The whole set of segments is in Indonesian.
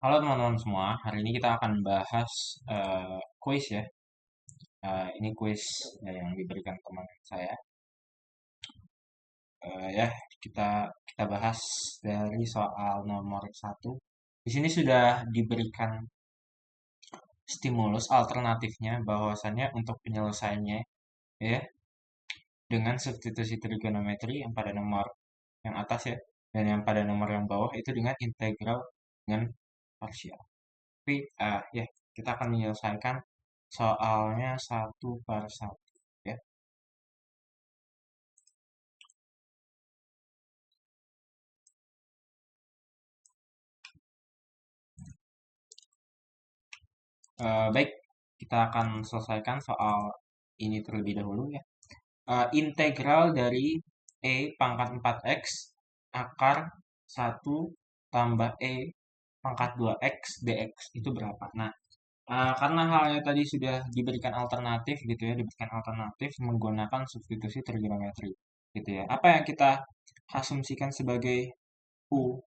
Halo teman-teman semua, hari ini kita akan bahas kuis ya. Ini kuis yang diberikan teman saya. Ya, kita kita bahas dari soal nomor satu. Di sini sudah diberikan stimulus alternatifnya bahwasannya untuk penyelesaiannya ya dengan substitusi trigonometri yang pada nomor yang atas ya dan yang pada nomor yang bawah itu dengan integral dengan parsial. Tapi ya kita akan menyelesaikan soalnya satu per satu ya. Baik, kita akan selesaikan soal ini terlebih dahulu ya. Integral dari E pangkat 4x akar 1 tambah E pangkat 2x dx itu berapa? Nah, karena halnya tadi sudah diberikan alternatif gitu ya, diberikan alternatif menggunakan substitusi trigonometri gitu ya. Apa yang kita asumsikan sebagai U?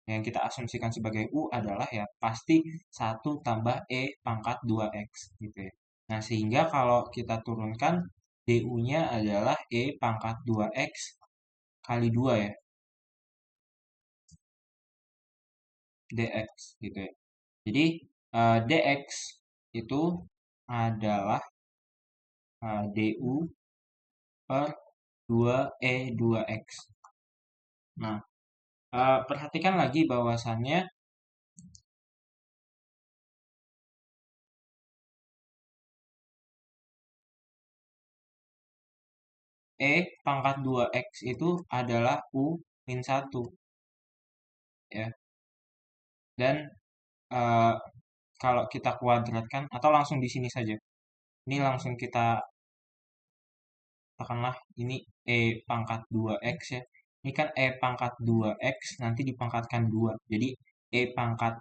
Yang kita asumsikan sebagai U adalah ya pasti 1 tambah E pangkat 2x gitu ya. Nah, sehingga kalau kita turunkan DU-nya adalah E pangkat 2x kali 2 ya, dx gitu ya. Jadi dx itu adalah DU per 2E2x. Nah, perhatikan lagi bahwasannya E pangkat 2x itu adalah U min 1 ya. Dan eh, kalau kita kuadratkan atau langsung di sini saja. Ini langsung kita katakanlah ini E pangkat 2x ya. Ini kan E pangkat 2x nanti dipangkatkan 2. Jadi E pangkat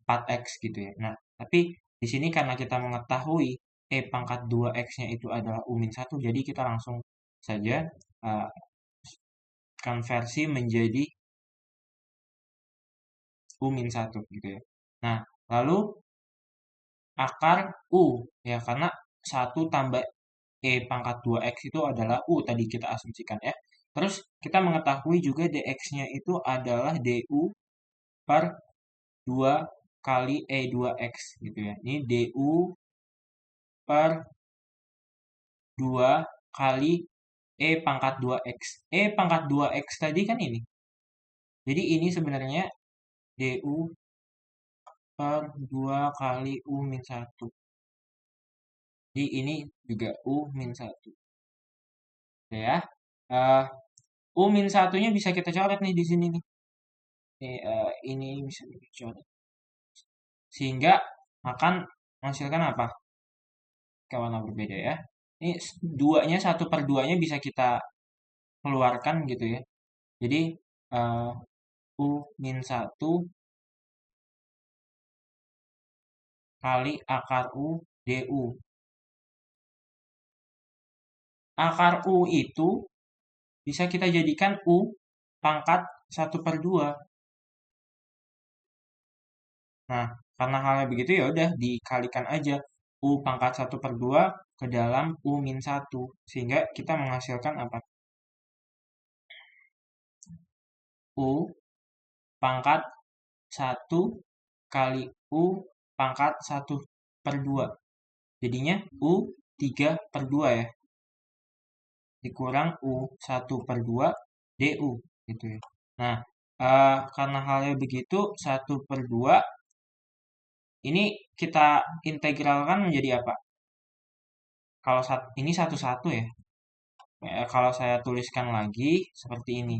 4x gitu ya. Nah, tapi di sini karena kita mengetahui E pangkat 2x-nya itu adalah U min 1, jadi kita langsung saja eh, konversi menjadi U min 1 gitu ya. Nah, lalu akar U ya karena 1 tambah E pangkat 2x itu adalah U tadi kita asumsikan ya. Terus kita mengetahui juga dx-nya itu adalah du per 2 kali E2x gitu ya. Ini du per 2 kali E pangkat 2x. E pangkat 2x tadi kan ini. Jadi ini sebenarnya du per 2 kali U min 1. Jadi ini juga U min 1. Ya. Eh, U min satunya bisa kita coret nih di sini nih. Ini bisa dicoret. Sehingga akan menghasilkan apa? Warna berbeda ya. Ini duanya 1/2-nya bisa kita keluarkan gitu ya. Jadi eh, U min 1 kali akar U du. Akar U itu bisa kita jadikan U pangkat 1/2. Nah, karena halnya begitu ya udah dikalikan aja U pangkat 1/2 ke dalam U min 1. Sehingga kita menghasilkan apa? U pangkat 1 kali U pangkat 1/2. Jadinya U 3/2 ya. Dikurang U 1/2 DU gitu ya. Nah, karena halnya begitu 1/2 ini kita integralkan menjadi apa? Kalau ini satu-satu ya. Kalau saya tuliskan lagi seperti ini.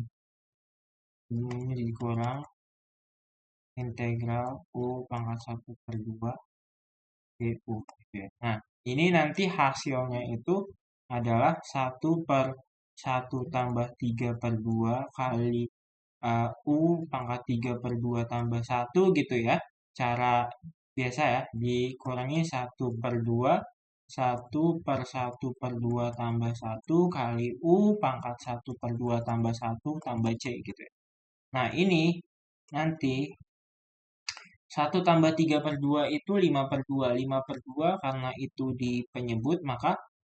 Ini dikurang integral U pangkat 1/2 DU. Gitu ya. Nah, ini nanti hasilnya itu adalah 1/1 tambah 3/2 kali U pangkat 3/2 tambah 1 gitu ya. Cara biasa ya, dikurangi 1/2 1/1/2 tambah 1 kali U pangkat 1/2 tambah 1 tambah C gitu ya. Nah, ini nanti 1 tambah 3 per 2 itu 5 per 2. 5 per 2 karena itu di penyebut, maka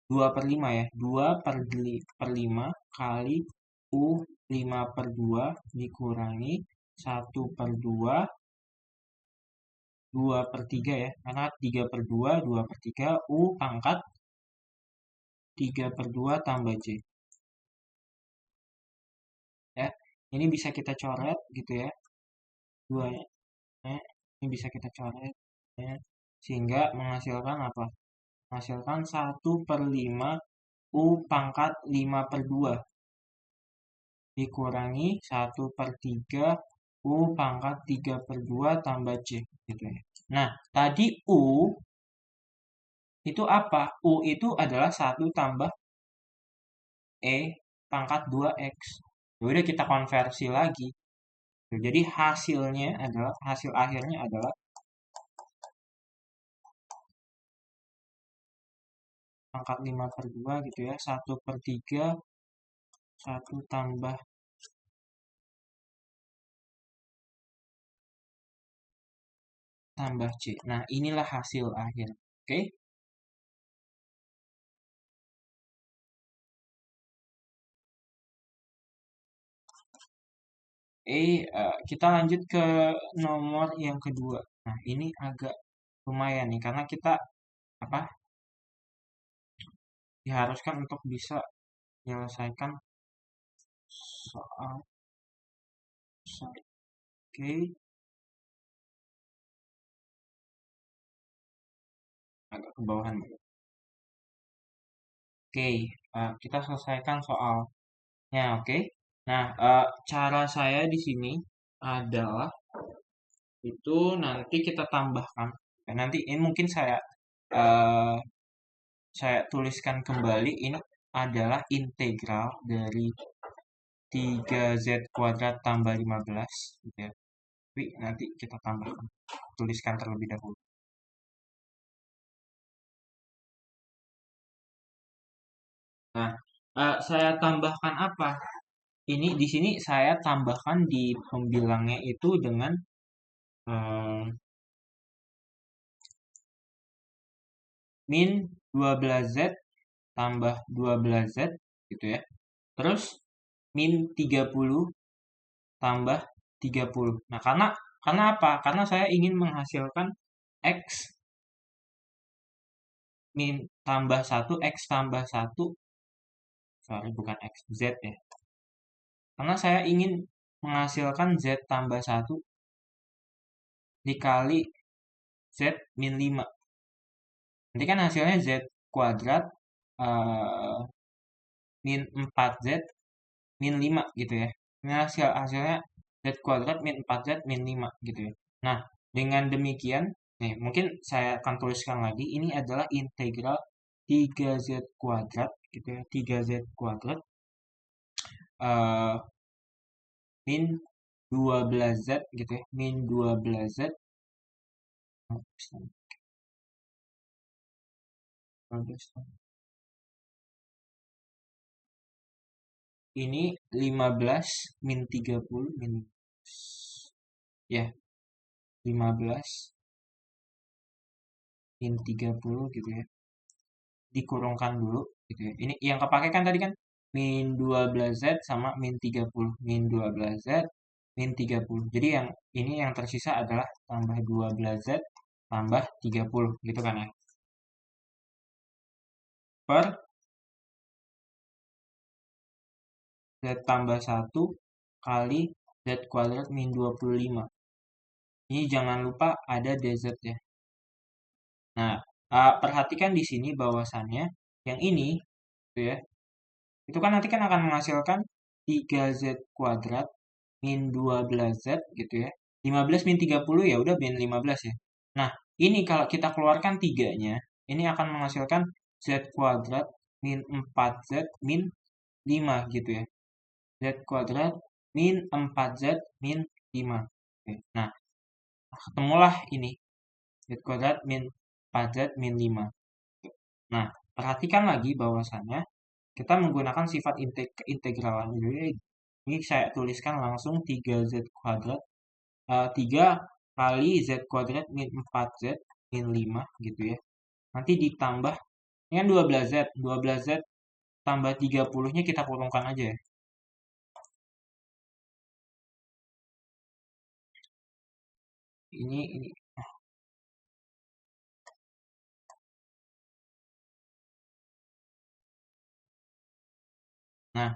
2 per 5 ya. 2 per 5 kali U 5 per 2 dikurangi 1 per 2, 2 per 3 ya. Karena 3 per 2, 2 per 3, U pangkat 3 per 2 tambah J. Ya, ini bisa kita coret gitu ya. 2 ya. Ini bisa kita coret ya. Sehingga menghasilkan apa? Menghasilkan 1 per 5 U pangkat 5 per 2 dikurangi 1 per 3 U pangkat 3 per 2 tambah C. Gitu ya. Nah, tadi U itu apa? U itu adalah 1 tambah E pangkat 2X. Ya udah kita konversi lagi. Jadi hasil akhirnya adalah pangkat 5 per 2 gitu ya. 1 per 3, 1 tambah C. Nah, inilah hasil akhir. Oke. Kita lanjut ke nomor yang kedua. Nah, ini agak lumayan nih karena kita apa? Diharuskan untuk bisa menyelesaikan soal. Oke. Agak ke bawahan. Oke, kita selesaikan soalnya, oke. Nah, cara saya di sini adalah itu nanti kita tambahkan. Ya, nanti ini mungkin eh, saya tuliskan kembali. Ini adalah integral dari 3z kuadrat tambah 15. Gitu ya. Tapi nanti kita tambahkan. Tuliskan terlebih dahulu. Nah, saya tambahkan apa? Ini di sini saya tambahkan di pembilangnya itu dengan min 12z tambah 12z gitu ya. Terus min 30 tambah 30. Nah, karena apa? Karena saya ingin menghasilkan x min tambah 1, x tambah 1. Sorry, bukan x, z ya. Karena saya ingin menghasilkan z tambah 1 dikali z min 5. Nanti kan hasilnya z kuadrat min 4z min 5 gitu ya. Ini hasilnya z kuadrat min 4z min 5 gitu ya. Nah, dengan demikian, nih mungkin saya akan tuliskan lagi, ini adalah integral 3z kuadrat gitu ya. 3z kuadrat min 12z gitu ya. Min 12z ini 15 min 30 min ya 15 min 30 gitu ya, dikurungkan dulu gitu ya. Ini yang kepakai kan tadi kan min 12z sama min 30. Min 12z min 30. Jadi yang ini yang tersisa adalah tambah 12z tambah 30 gitu kan ya. Per z tambah 1 kali z kuadrat min 25. Ini jangan lupa ada dz ya. Nah, perhatikan di sini bahwasannya yang ini gitu ya. Itu kan nanti kan akan menghasilkan 3z kuadrat min 12z gitu ya. 15 min 30 ya udah min 15 ya. Nah, ini kalau kita keluarkan 3-nya, ini akan menghasilkan z kuadrat min 4z min 5 gitu ya. Z kuadrat min 4z min 5. Oke. Nah, ketemulah ini. Z kuadrat min 4z min 5. Nah, perhatikan lagi bahwasannya kita menggunakan sifat integralan. Jadi, ini saya tuliskan langsung 3z kuadrat. 3 kali Z kuadrat min 4Z min 5 gitu ya. Nanti ditambah, ini kan 12Z. 12Z tambah 30-nya kita kurungkan aja ya. Ini. Nah,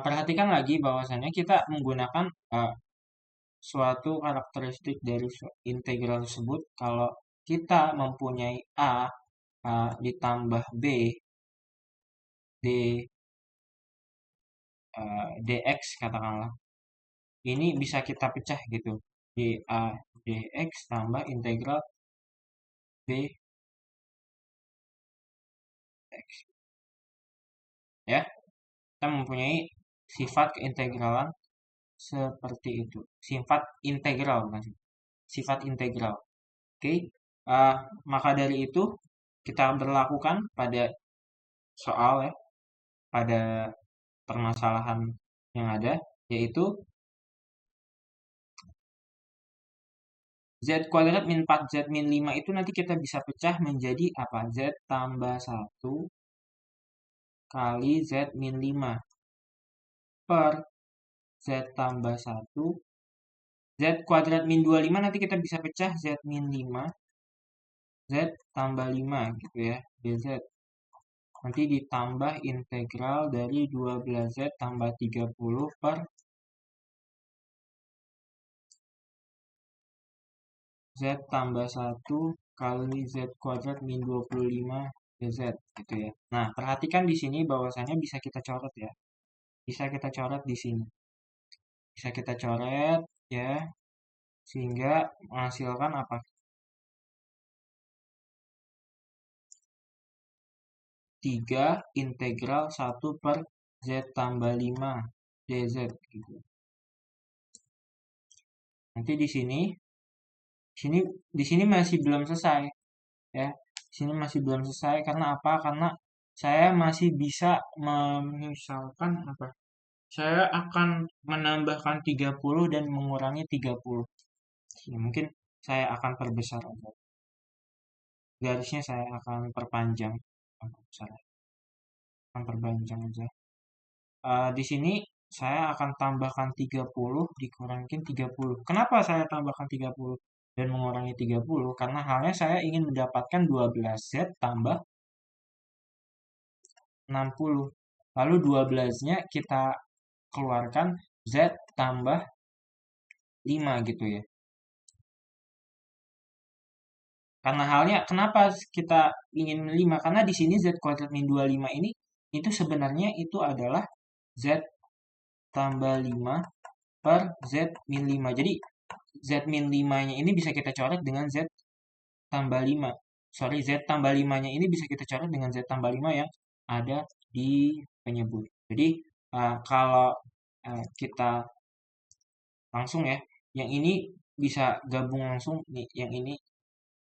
perhatikan lagi bahwasannya kita menggunakan suatu karakteristik dari integral tersebut. Kalau kita mempunyai ditambah B dx katakanlah, ini bisa kita pecah gitu, dx tambah integral dx ya. Kita mempunyai sifat keintegralan seperti itu, sifat integral bukan sifat integral. Oke. Maka dari itu kita berlakukan pada soal ya, pada permasalahan yang ada, yaitu Z kuadrat min 4Z min 5 itu nanti kita bisa pecah menjadi apa? Z tambah 1 kali Z min 5 per Z tambah 1. Z kuadrat min 25 nanti kita bisa pecah Z min 5 Z tambah 5 gitu ya, dz. Nanti ditambah integral dari 12Z tambah 30 per Z tambah 1 kali Z kuadrat min 25 dz gitu ya. Nah, perhatikan di sini bahwasannya bisa kita coret ya. Bisa kita coret di sini. Bisa kita coret ya, sehingga menghasilkan apa? 3 integral 1 per Z tambah 5 dz gitu. Nanti di sini masih belum selesai ya. Di sini masih belum selesai karena apa? Karena saya masih bisa misalkan apa? Saya akan menambahkan 30 dan mengurangi 30. Ya, mungkin saya akan perbesar aja. Garisnya saya akan perpanjang. Akan perpanjang aja. Di sini saya akan tambahkan 30 dikurangin 30. Kenapa saya tambahkan 30 dan mengurangi 30? Karena halnya saya ingin mendapatkan 12Z tambah 60. Lalu 12-nya kita keluarkan Z tambah 5 gitu ya. Karena halnya kenapa kita ingin 5? Karena di sini Z kuadrat min 25 ini itu sebenarnya itu adalah Z tambah 5 per Z min 5. Jadi Z min 5-nya ini bisa kita coret dengan Z tambah 5. Sorry, Z tambah 5-nya ini bisa kita coret dengan Z tambah 5 yang ada di penyebut. Jadi kalau kita langsung ya, yang ini bisa gabung langsung nih, yang ini.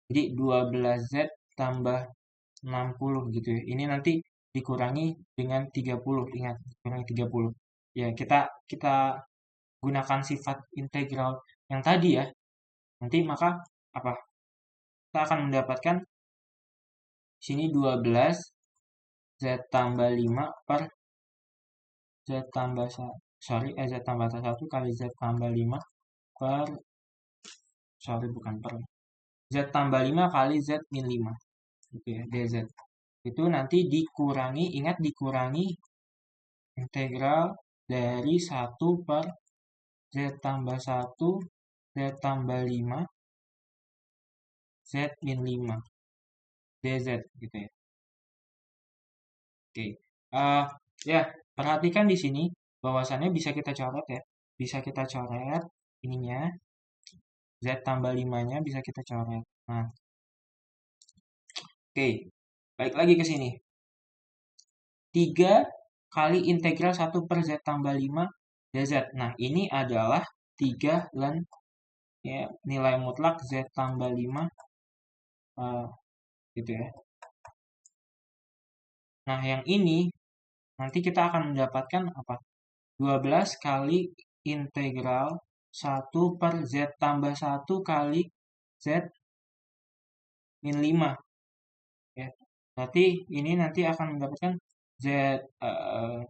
Jadi 12Z tambah 60 gitu ya. Ini nanti dikurangi dengan 30, ingat, dikurangi 30. Ya, kita gunakan sifat integral yang tadi ya. Nanti maka apa? Kita akan mendapatkan sini 12 Z tambah 5 per Z tambah 1. Sorry, Z tambah 1 kali Z tambah 5 per, sorry bukan per, Z tambah 5 kali Z min 5 gitu ya, dz. Itu nanti dikurangi, ingat dikurangi integral dari 1 per Z tambah 1 Z tambah 5 Z min 5 dz gitu ya. Oke. Ya, perhatikan di sini bahwasannya bisa kita coret ya. Bisa kita coret ininya. Z tambah 5-nya bisa kita coret. Nah. Oke. Balik lagi ke sini. 3 kali integral 1 per Z tambah 5 dz. Nah, ini adalah 3 dan ya, nilai mutlak Z tambah 5 gitu ya. Nah, yang ini nanti kita akan mendapatkan apa? 12 kali integral 1 per Z tambah 1 kali Z min 5. Ya. Berarti ini nanti akan mendapatkan Z, eh,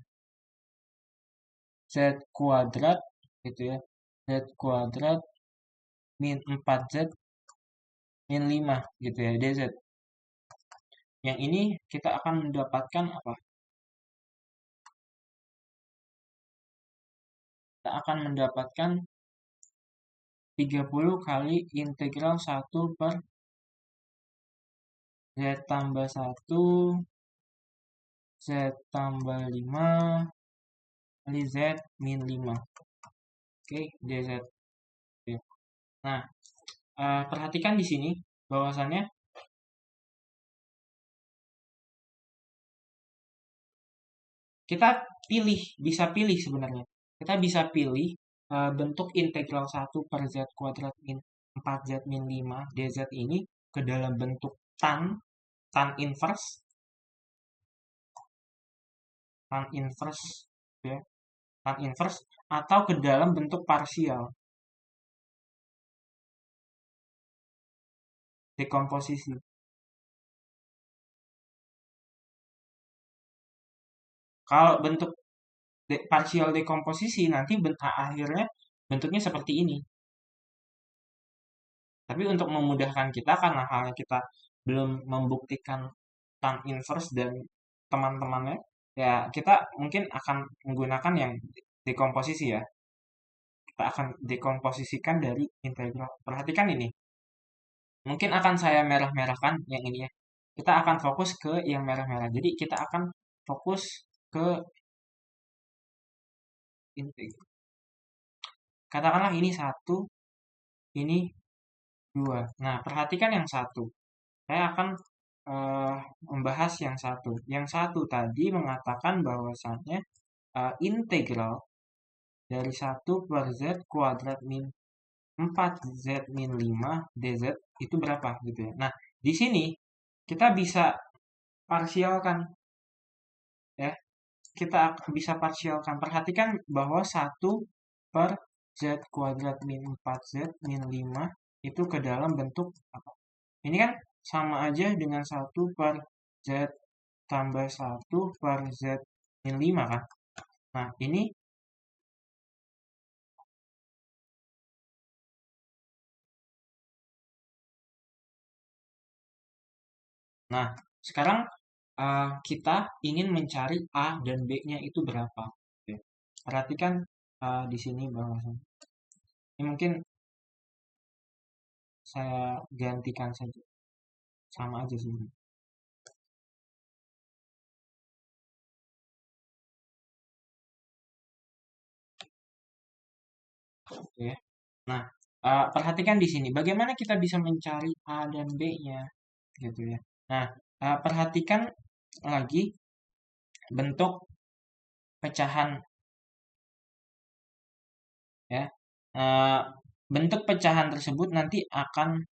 Z kuadrat gitu ya. Z kuadrat min 4Z min 5 gitu ya, DZ. Yang ini kita akan mendapatkan apa? Kita akan mendapatkan 30 kali integral 1 per Z tambah 1 Z tambah 5 kali Z min 5. Oke, DZ. Oke. Nah, perhatikan di sini bahwasannya kita bisa pilih sebenarnya. Kita bisa pilih bentuk integral 1 per Z kuadrat min 4Z min 5 DZ ini ke dalam bentuk tan inverse, ya, tan inverse atau ke dalam bentuk parsial, dekomposisi. Kalau bentuk partial dekomposisi nanti akhirnya bentuknya seperti ini. Tapi untuk memudahkan kita karena halnya kita belum membuktikan tan inverse dan teman-temannya, ya kita mungkin akan menggunakan yang dekomposisi ya. Kita akan dekomposisikan dari integral. Perhatikan ini. Mungkin akan saya merah-merahkan yang ini ya. Kita akan fokus ke yang merah-merah. Jadi kita akan fokus ke integral. Katakanlah ini 1, ini 2. Nah, perhatikan yang 1. Saya akan membahas yang 1. Yang 1 tadi mengatakan bahwasannya integral dari 1 per Z kuadrat min 4Z min 5 DZ itu berapa gitu ya. Nah, di sini kita bisa parsialkan ya. Kita bisa parsialkan. Perhatikan bahwa 1 per Z kuadrat min 4Z min 5 itu ke dalam bentuk apa? Ini kan sama aja dengan 1 per Z tambah 1 per Z min 5 kan. Nah, ini nah, sekarang kita ingin mencari A dan B-nya itu berapa. Oke. Perhatikan di sini bahwa ini mungkin saya gantikan saja. Sama aja sih. Oke. Nah, perhatikan di sini bagaimana kita bisa mencari A dan B-nya gitu ya. Nah, perhatikan lagi bentuk pecahan ya. Bentuk pecahan tersebut nanti akan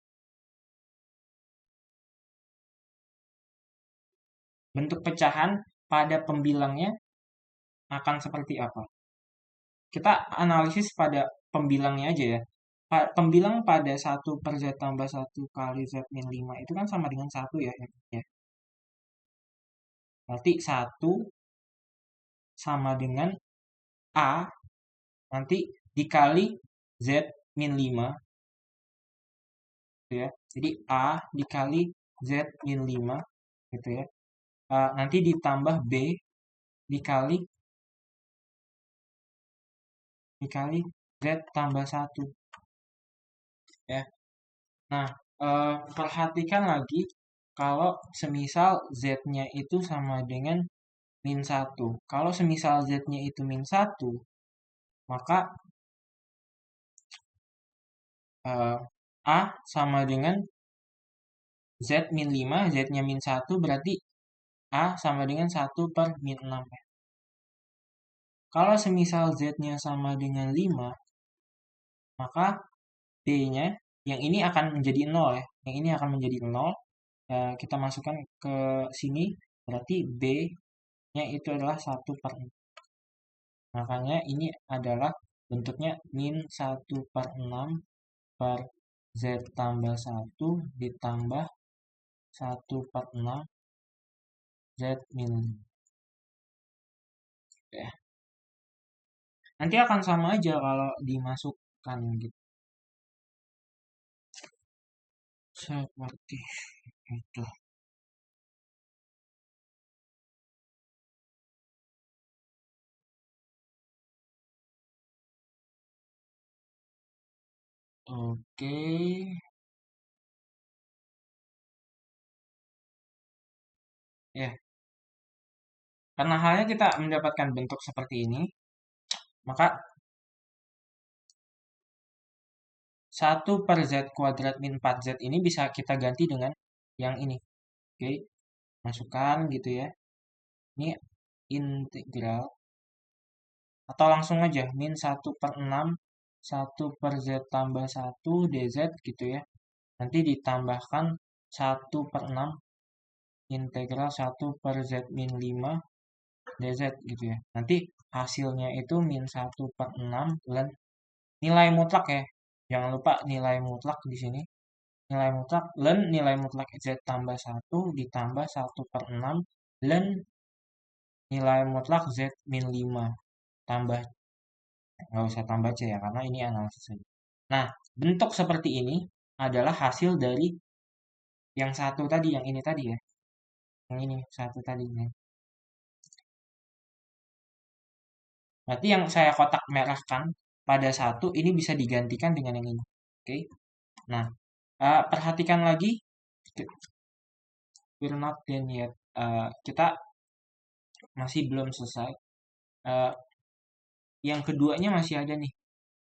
bentuk pecahan pada pembilangnya akan seperti apa. Kita analisis pada pembilangnya aja ya. Pembilang pada 1 per Z tambah 1 kali Z min 5 itu kan sama dengan 1 ya. Berarti 1 sama dengan A nanti dikali Z min 5 gitu ya. Jadi A dikali Z min 5 gitu ya. Nanti ditambah B dikali Z tambah 1 ya. Nah, perhatikan lagi kalau semisal Z-nya itu sama dengan min 1. Kalau semisal Z-nya itu min 1, maka A sama dengan Z min 5, Z-nya min 1 berarti A sama dengan 1 per min 6. Kalau semisal Z-nya sama dengan 5, maka B-nya yang ini akan menjadi 0 ya. Yang ini akan menjadi 0. Kita masukkan ke sini, berarti B-nya itu adalah 1 per 6. Makanya ini adalah bentuknya min 1/6 per Z tambah 1 ditambah 1/6 Z min 5. Ya. Nanti akan sama aja kalau dimasukkan gitu. Seperti itu. Oke. Ya. Karena halnya kita mendapatkan bentuk seperti ini, maka 1/z² min 4z ini bisa kita ganti dengan yang ini. Oke, masukkan gitu ya. Ini integral. Atau langsung aja, min 1/6 1/z tambah 1 dz gitu ya. Nanti ditambahkan 1/6 integral 1/z min 5 dz gitu ya. Nanti hasilnya itu min 1/6 ln nilai mutlak ya. Jangan lupa nilai mutlak di sini. Nilai mutlak ln nilai mutlak z tambah 1 ditambah 1/6 ln nilai mutlak z min 5 tambah, nggak usah tambah c ya karena ini analisis saja. Nah, bentuk seperti ini adalah hasil dari yang satu tadi, yang ini tadi ya. Yang ini satu tadi. Berarti yang saya kotak merahkan pada satu ini bisa digantikan dengan yang ini. Oke. Nah, perhatikan lagi. We're not done yet. Kita masih belum selesai. Yang keduanya masih ada nih.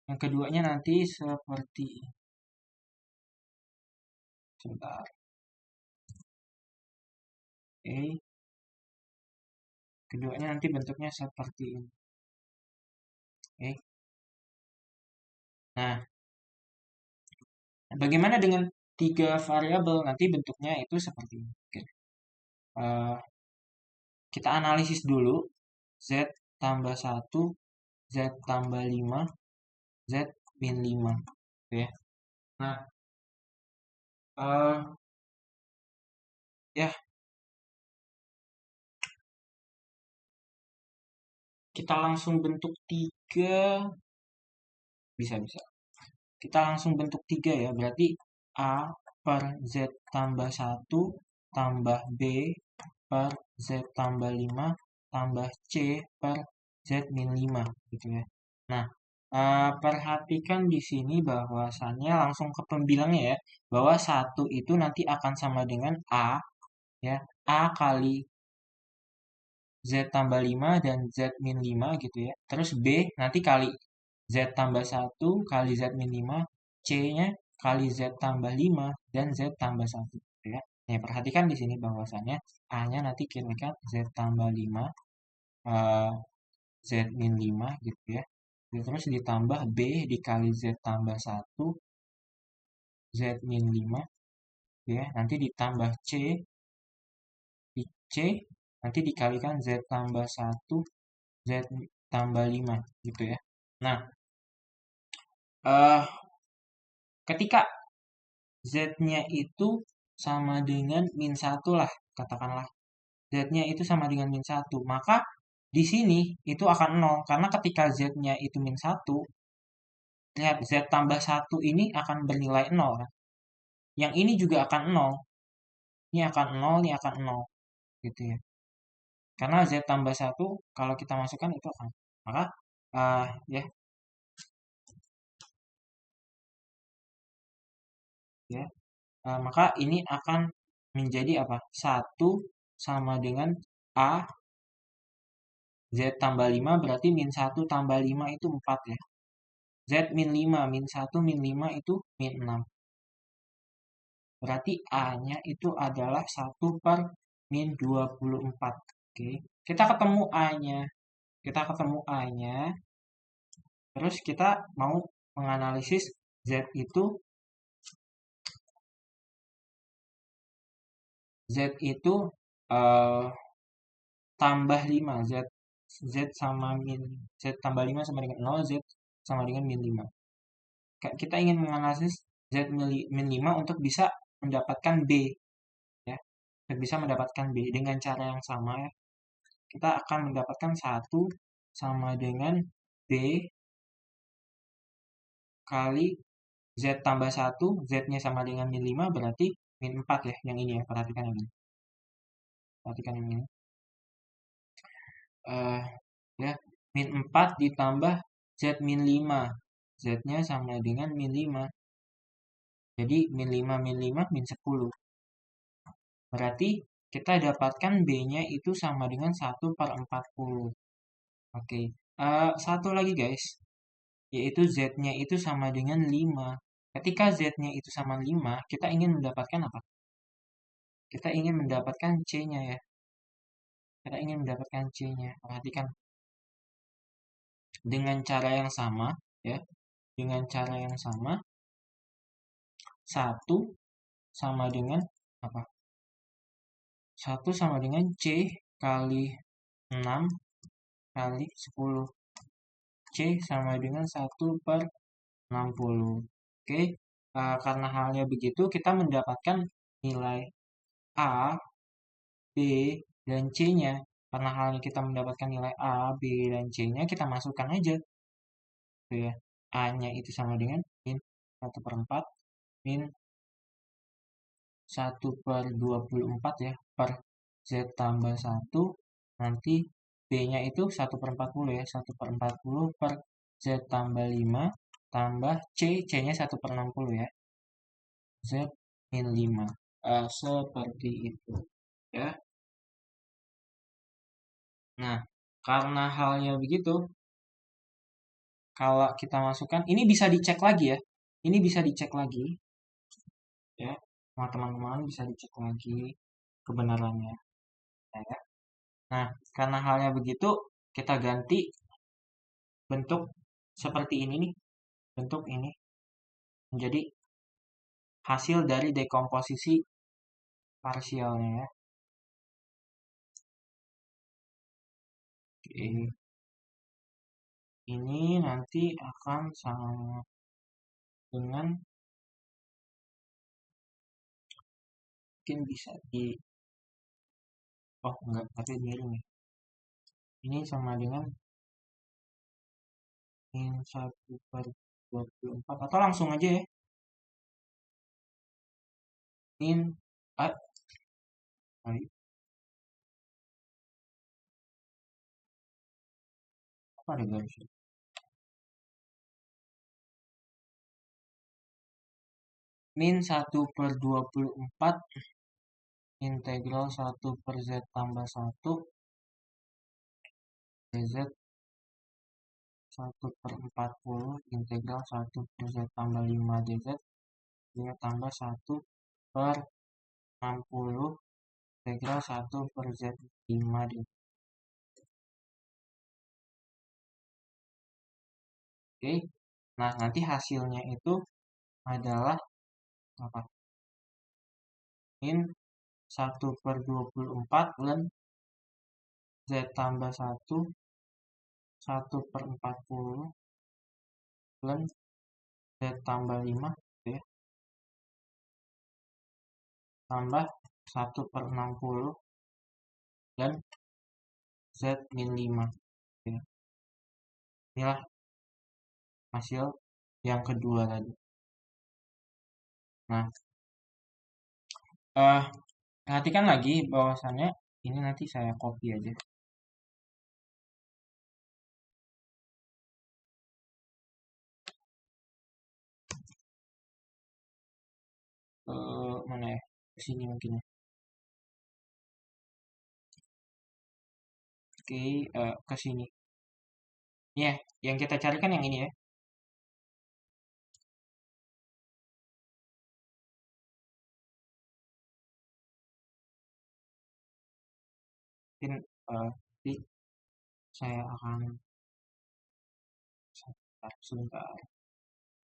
Yang keduanya nanti seperti sebentar. Oke. Keduanya nanti bentuknya seperti ini. Oke. Nah, bagaimana dengan 3 variabel? Nanti bentuknya itu seperti ini. Oke. Kita analisis dulu. Z tambah 1, Z tambah 5, Z min 5. Oke. Nah, ya, kita langsung bentuk 3. Bisa. Kita langsung bentuk 3 ya. Berarti A per Z tambah 1 tambah B per Z tambah 5 tambah C per Z min 5 gitu ya. Nah, perhatikan di sini bahwasannya langsung ke pembilangnya ya, bahwa 1 itu nanti akan sama dengan A ya, A kali Z tambah 5 dan Z min 5 gitu ya. Terus B nanti kali Z tambah 1 kali Z min 5, C-nya kali Z tambah 5 dan Z tambah 1 gitu ya. Nah, perhatikan di sini bahwasannya A-nya nanti kira-kira Z tambah 5 Z min 5 gitu ya. Terus ditambah B dikali Z tambah 1 Z min 5 ya. Nanti ditambah C nanti dikalikan Z tambah 1 Z tambah 5 gitu ya. Nah, ketika Z-nya itu sama dengan min 1 lah, katakanlah. Z-nya itu sama dengan min 1, maka di sini itu akan 0. Karena ketika Z-nya itu min 1, lihat Z tambah 1 ini akan bernilai 0. Kan? Yang ini juga akan 0. Ini akan 0, ini akan 0. Gitu ya. Karena Z tambah 1, kalau kita masukkan itu akan. Maka, ya. Ya. Maka ini akan menjadi apa? 1 sama dengan A Z tambah 5 berarti min 1 tambah 5 itu 4 ya. Z min 5, min 1 min 5 itu min 6. Berarti A-nya itu adalah 1 per min 24. Oke. Kita ketemu A-nya. Terus kita mau menganalisis Z itu tambah 5. Z sama min Z tambah 5 sama dengan 0, Z sama dengan min 5. Kita ingin menganalisis Z min 5 untuk bisa mendapatkan B, ya. Untuk bisa mendapatkan B dengan cara yang sama, ya. Kita akan mendapatkan 1 sama dengan B kali Z tambah 1, Z-nya sama dengan min 5, berarti min 4 ya, yang ini ya, perhatikan yang ini. Perhatikan yang ini. Ya, min 4 ditambah Z min 5. Z-nya sama dengan min 5. Jadi min 5 min 5 min 10. Berarti kita dapatkan B-nya itu sama dengan 1/40. Oke. Satu lagi guys, yaitu Z-nya itu sama dengan 5. Ketika Z-nya itu sama 5, kita ingin mendapatkan apa? Kita ingin mendapatkan C-nya ya. Kita ingin mendapatkan C-nya. Perhatikan. Dengan cara yang sama, ya. Dengan cara yang sama, 1 sama dengan apa? 1 sama dengan C kali 6 kali 10. C sama dengan 1/60. Oke, karena halnya begitu, kita mendapatkan nilai A, B, dan C-nya. Karena halnya kita mendapatkan nilai A, B, dan C-nya, kita masukkan aja. Gitu ya. A-nya itu sama dengan min 1/4, min 1/24 ya, per Z tambah 1, nanti B-nya itu 1/40 ya, 1/40 per Z tambah 5, tambah C, C-nya 1/60 ya, Z min 5. Seperti itu ya. Nah, karena halnya begitu, kalau kita masukkan, ini bisa dicek lagi ya, ini bisa dicek lagi ya, teman-teman bisa dicek lagi kebenarannya ya. Nah, karena halnya begitu, kita ganti bentuk seperti ini nih, bentuk ini menjadi hasil dari dekomposisi parsialnya ya. Oke. Ini nanti akan sama dengan, mungkin bisa di, oh enggak, tapi miring ya. Ini sama dengan min 1/24, atau langsung aja ya. Min, sorry, apa ada garisnya? Min 1/24 integral 1 per Z tambah 1 dz 1/40 integral 1 per Z tambah 5 dz, ini tambah 1/60 integral 1 per Z 5 dz. Oke, nah nanti hasilnya itu adalah apa? Min 1/24 ln Z tambah 1 1/40 ln Z tambah 5 ya, tambah 1/60 dan Z min 5 ya. Inilah hasil yang kedua tadi. Nah, perhatikan lagi bahwasannya ini nanti saya copy aja. Mana ya? Ke sini mungkin ya. Oke, ke sini. Ya, yang kita carikan yang ini ya. Mungkin nanti saya akan sebentar.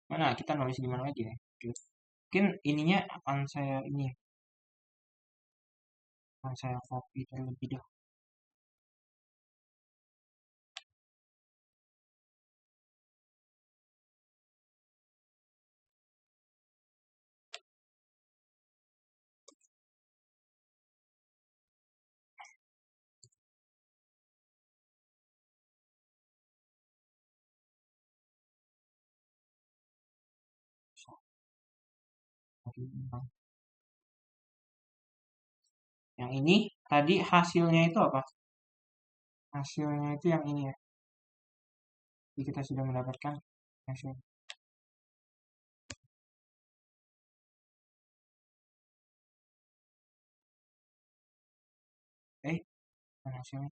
Mana kita nulis di mana lagi ya? Oke. Mungkin ininya akan saya ini ya, akan saya copy terlebih dahulu. Yang ini tadi hasilnya itu apa? Hasilnya itu yang ini ya. Jadi kita sudah mendapatkan hasil. Hasilnya.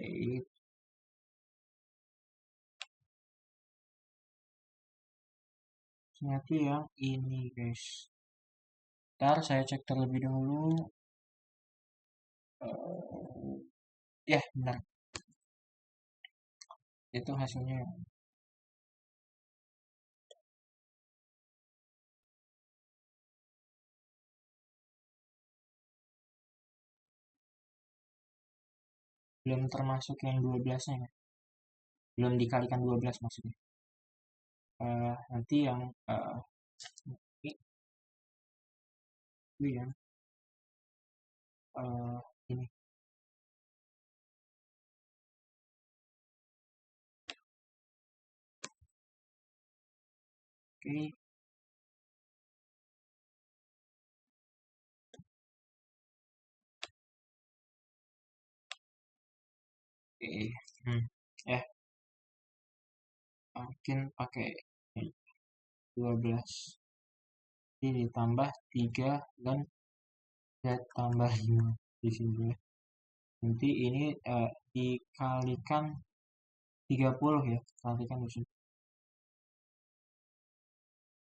Oke, ternyata yang ini guys. Ntar saya cek terlebih dahulu. Ya benar. Itu hasilnya. Belum termasuk yang 12-nya ya. Belum dikalikan 12 maksudnya. Nanti yang ini ya. Ini. Oke. Ya, mungkin pakai 12. Ini ditambah 3 dan Z tambah 5 di sini. Nanti ini dikalikan 30 ya. Kalikan di sini.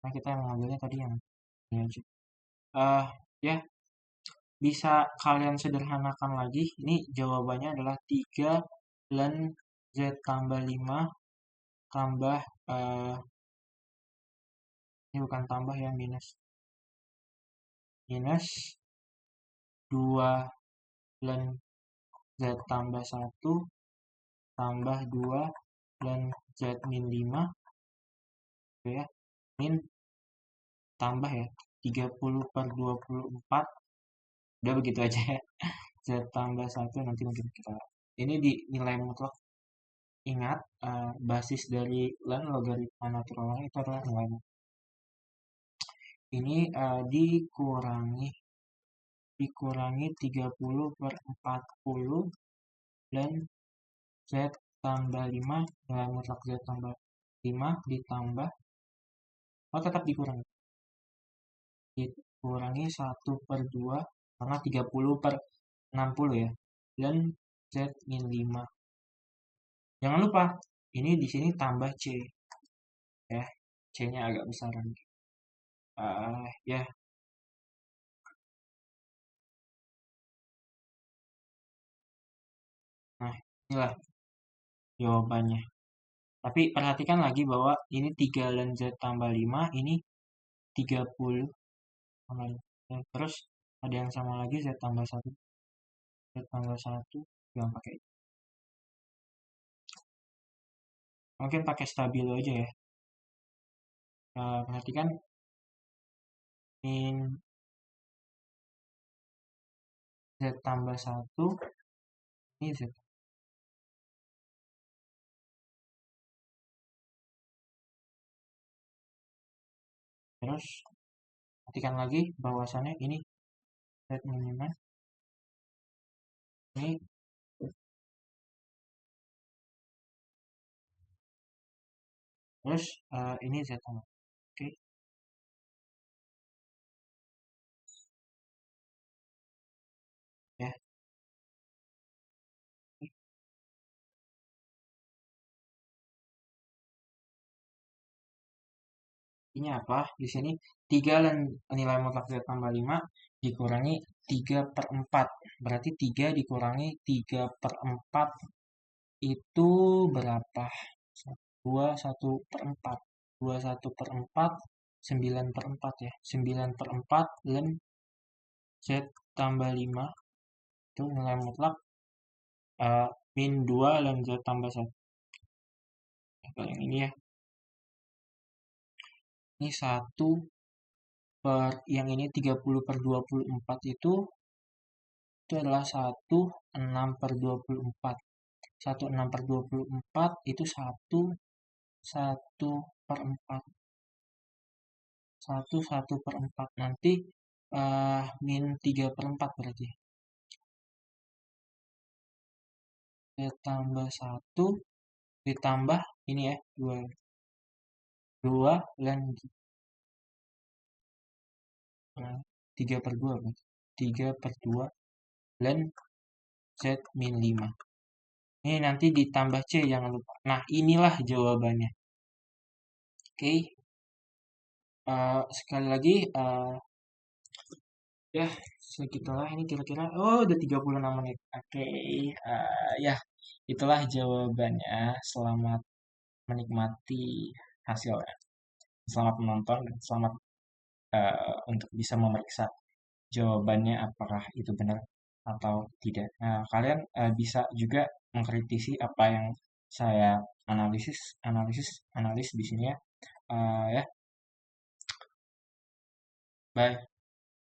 Nah, kita mengambilnya tadi yang ini aja. Ya, bisa kalian sederhanakan lagi. Ini jawabannya adalah 3 ln Z tambah 5 tambah ini bukan tambah ya, minus 2 ln Z tambah 1 tambah 2 ln Z min 5 ya, min tambah ya 30/24, udah begitu aja ya. Z tambah 1 nanti mungkin kita ini di nilai mutlak. Ingat, basis dari ln logaritma naturalnya itu adalah nilai mutlak. Ini dikurangi 30/40 dan Z tambah 5, nilai mutlak Z tambah 5 ditambah, tetap dikurangi 1/2 karena 30/60 ya, dan Z min 5. Jangan lupa ini di sini tambah C ya, C nya agak besar lagi. Ya, nah inilah jawabannya. Tapi perhatikan lagi bahwa ini 3 ln Z tambah 5, ini 30. Terus ada yang sama lagi Z tambah 1. Z tambah 1 yang pakai. Mungkin pakai stabilo aja ya. Perhatikan min Z tambah 1, ini Z. Terus perhatikan lagi bahwasannya ini Z min 5. Ini terus ini Z tambah. Oke. Ya. Ini apa? Di sini 3 dan nilai mutlak Z tambah 5 dikurangi 3/4. Berarti 3 dikurangi 3/4 itu berapa? 1/4. 1/4, 9/4 ya. 9/4 ln Z tambah 5 itu nilai mutlak min 2 ln Z tambah 1. Yang ini ya. Ini 1 per yang ini 30/24 itu itu adalah 1/6/24. 1/6/24 itu 1/4. 1/4. Nanti -3/4 berarti. Ditambah 1, ditambah ini ya, 2. 2 dan 3/2 berarti. 3/2 dan Z-5. Ini nanti ditambah C, jangan lupa. Nah, inilah jawabannya. Oke. Sekali lagi, ya, segitulah ini kira-kira. Oh, udah 36 menit. Oke. Ya, itulah jawabannya. Selamat menikmati hasilnya. Selamat menonton dan selamat untuk bisa memeriksa jawabannya apakah itu benar atau tidak. Nah, kalian bisa juga mengkritisi apa yang saya analis di sini ya. Ya, bye.